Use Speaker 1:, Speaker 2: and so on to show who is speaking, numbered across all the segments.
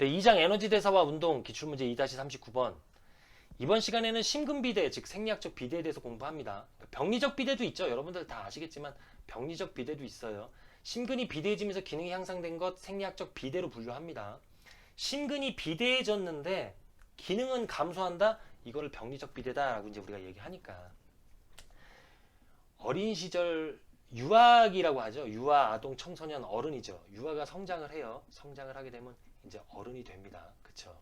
Speaker 1: 네, 2장 에너지 대사와 운동 기출문제 2-39번. 이번 시간에는 심근비대, 즉 생리학적 비대에 대해서 공부합니다. 병리적 비대도 있죠. 여러분들 다 아시겠지만 병리적 비대도 있어요. 심근이 비대해지면서 기능이 향상된 것 생리학적 비대로 분류합니다. 심근이 비대해졌는데 기능은 감소한다? 이거를 병리적 비대다라고 이제 우리가 얘기하니까. 어린 시절 유아기라고 하죠. 유아, 아동, 청소년, 어른이죠. 유아가 성장을 해요. 성장을 하게 되면 이제 어른이 됩니다. 그쵸?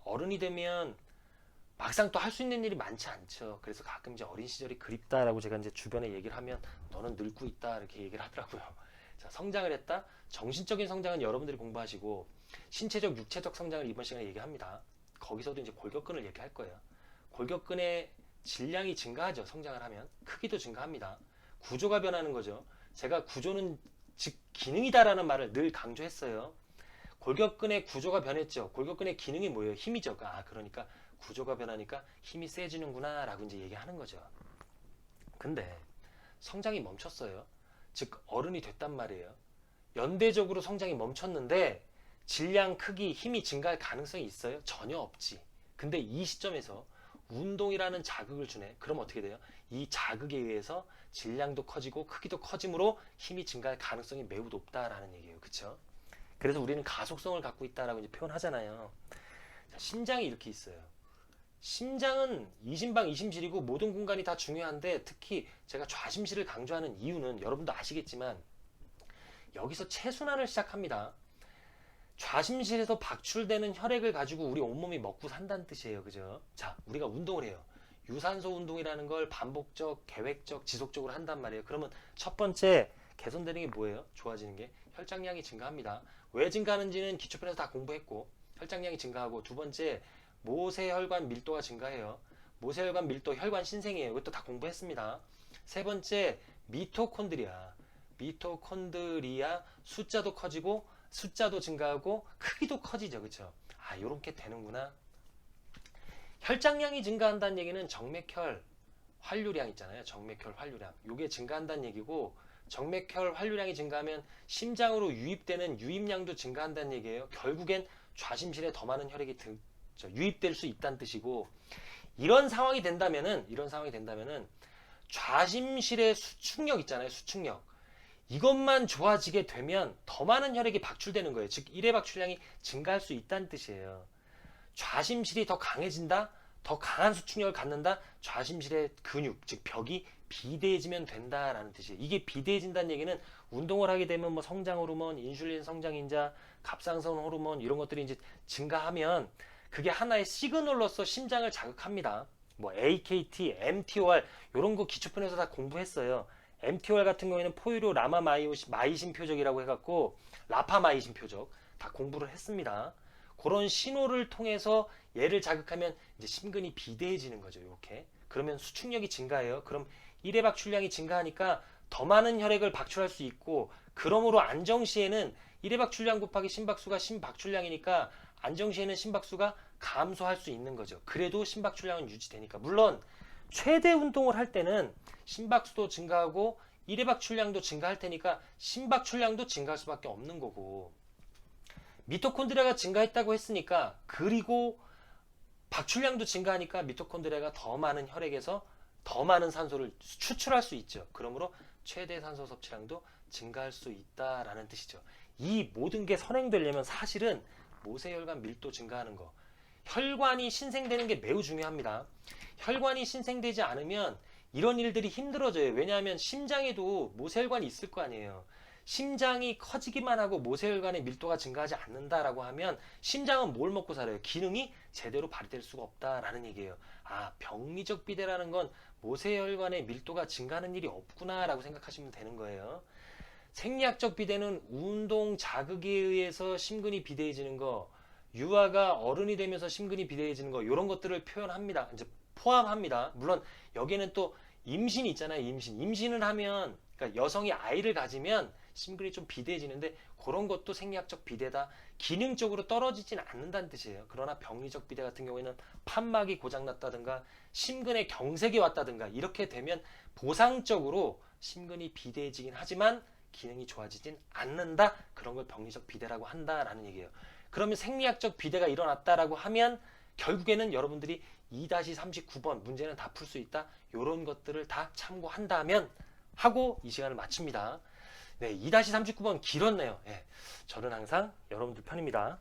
Speaker 1: 어른이 되면 막상 또 할 수 있는 일이 많지 않죠. 그래서 가끔 이제 어린 시절이 그립다라고 제가 이제 주변에 얘기를 하면 너는 늙고 있다 이렇게 얘기를 하더라고요. 자, 성장을 했다. 정신적인 성장은 여러분들이 공부하시고 신체적, 육체적 성장을 이번 시간에 얘기합니다. 거기서도 이제 골격근을 얘기할 거예요. 골격근의 질량이 증가하죠. 성장을 하면 크기도 증가합니다. 구조가 변하는 거죠. 제가 구조는 즉 기능이다라는 말을 늘 강조했어요. 골격근의 구조가 변했죠. 골격근의 기능이 뭐예요? 힘이죠. 아, 그러니까 구조가 변하니까 힘이 세지는구나 라고 이제 얘기하는 거죠. 근데 성장이 멈췄어요. 즉 어른이 됐단 말이에요. 연대적으로 성장이 멈췄는데 질량, 크기, 힘이 증가할 가능성이 있어요? 전혀 없지. 근데 이 시점에서 운동이라는 자극을 주네. 그럼 어떻게 돼요? 이 자극에 의해서 질량도 커지고 크기도 커지므로 힘이 증가할 가능성이 매우 높다라는 얘기예요. 그쵸? 그래서 우리는 가속성을 갖고 있다라고 이제 표현하잖아요. 자, 심장이 이렇게 있어요. 심장은 이심방 이심실이고 모든 공간이 다 중요한데 특히 제가 좌심실을 강조하는 이유는 여러분도 아시겠지만 여기서 체순환을 시작합니다. 좌심실에서 박출되는 혈액을 가지고 우리 온몸이 먹고 산다는 뜻이에요. 그죠? 자, 우리가 운동을 해요. 유산소 운동이라는 걸 반복적, 계획적, 지속적으로 한단 말이에요. 그러면 첫 번째 개선되는 게 뭐예요? 좋아지는 게 혈장량이 증가합니다. 왜 증가하는지는 기초편에서 다 공부했고 혈장량이 증가하고 두 번째 모세혈관 밀도가 증가해요. 모세혈관 밀도 혈관 신생이에요. 이것도 다 공부했습니다. 세 번째 미토콘드리아. 미토콘드리아 숫자도 커지고 숫자도 증가하고 크기도 커지죠. 그렇죠? 아, 요렇게 되는구나. 혈장량이 증가한다는 얘기는 정맥혈 활류량 있잖아요. 정맥혈 활류량. 요게 증가한다는 얘기고 정맥혈 활류량이 증가하면 심장으로 유입되는 유입량도 증가한다는 얘기예요. 결국엔 좌심실에 더 많은 혈액이 유입될 수 있다는 뜻이고 이런 상황이 된다면은 좌심실의 수축력 있잖아요. 수축력. 이것만 좋아지게 되면 더 많은 혈액이 박출되는 거예요. 즉 일회 박출량이 증가할 수 있다는 뜻이에요. 좌심실이 더 강해진다? 더 강한 수축력을 갖는다? 좌심실의 근육, 즉 벽이 비대해지면 된다라는 뜻이에요. 이게 비대해진다는 얘기는 운동을 하게 되면 뭐 성장 호르몬, 인슐린 성장인자, 갑상선 호르몬 이런 것들이 이제 증가하면 그게 하나의 시그널로서 심장을 자극합니다. 뭐 AKT, mTOR 이런 거 기초편에서 다 공부했어요. mTOR 같은 경우에는 포유류 라마마이신 표적이라고 해갖고 라파마이신 표적 다 공부를 했습니다. 그런 신호를 통해서 얘를 자극하면 이제 심근이 비대해지는 거죠. 이렇게. 그러면 수축력이 증가해요. 그럼 일회 박출량이 증가하니까 더 많은 혈액을 박출할 수 있고 그러므로 안정시에는 일회 박출량 곱하기 심박수가 심박출량이니까 안정시에는 심박수가 감소할 수 있는 거죠. 그래도 심박출량은 유지되니까. 물론 최대 운동을 할 때는 심박수도 증가하고 일회 박출량도 증가할 테니까 심박출량도 증가할 수밖에 없는 거고 미토콘드리아가 증가했다고 했으니까 그리고 박출량도 증가하니까 미토콘드리아가 더 많은 혈액에서 더 많은 산소를 추출할 수 있죠. 그러므로 최대 산소 섭취량도 증가할 수 있다라는 뜻이죠. 이 모든 게 선행되려면 사실은 모세혈관 밀도 증가하는 거 혈관이 신생되는 게 매우 중요합니다. 혈관이 신생되지 않으면 이런 일들이 힘들어져요. 왜냐하면 심장에도 모세혈관이 있을 거 아니에요. 심장이 커지기만 하고 모세혈관의 밀도가 증가하지 않는다라고 하면 심장은 뭘 먹고 살아요? 기능이 제대로 발휘될 수가 없다라는 얘기예요. 아, 병리적 비대라는 건 모세혈관의 밀도가 증가하는 일이 없구나라고 생각하시면 되는 거예요. 생리학적 비대는 운동 자극에 의해서 심근이 비대해지는 거, 유아가 어른이 되면서 심근이 비대해지는 거 이런 것들을 표현합니다. 이제 포함합니다. 물론 여기에는 또 임신이 있잖아요. 임신을 하면 그러니까 여성이 아이를 가지면 심근이 좀 비대해지는데 그런 것도 생리학적 비대다. 기능적으로 떨어지진 않는다는 뜻이에요. 그러나 병리적 비대 같은 경우에는 판막이 고장났다든가 심근에 경색이 왔다든가 이렇게 되면 보상적으로 심근이 비대해지긴 하지만 기능이 좋아지진 않는다. 그런 걸 병리적 비대라고 한다라는 얘기예요. 그러면 생리학적 비대가 일어났다라고 하면 결국에는 여러분들이 2-39번 문제는 다 풀 수 있다. 이런 것들을 다 참고한다면 하고 이 시간을 마칩니다. 네, 2-39번 길었네요. 예, 저는 항상 여러분들 편입니다.